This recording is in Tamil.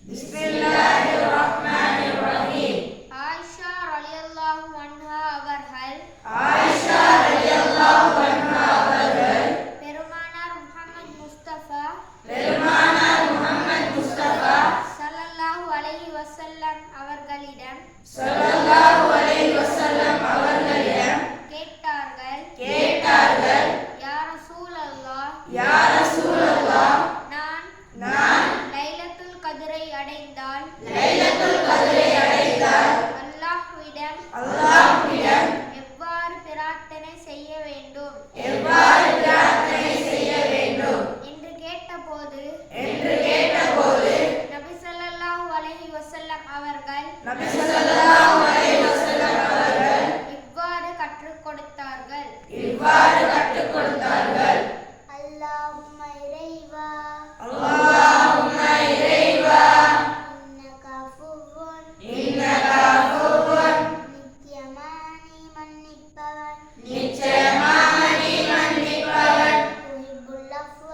பிஸ்மில்லாஹிர்ரஹ்மானிர்ரஹீம். ஆயிஷா ரலியல்லாஹு அன்ஹா அவர்கள் பெருமானார் முஹம்மது முஸ்தபா ஸல்லல்லாஹு அலைஹி வஸல்லம் அவர்களிடம் கேட்டார்கள், யா ரசூலல்லாஹ், நான் லைலத்துல் கத்ரை அடைந்தால் அல்லாஹ்விடம் எவ்வாறு பிரார்த்தனை செய்ய வேண்டும் என்று கேட்டபோது நபி ஸல்லல்லாஹு அலைஹி வஸல்லம் அவர்கள் இவ்வாறு கற்றுக் கொடுத்தார்கள். அல்லாஹும்ம இறைவா, இன்னக அஃபுவ்வுன், நிச்சயமாக நீ மன்னிப்பவன், துஹிப்புல் அஃவ,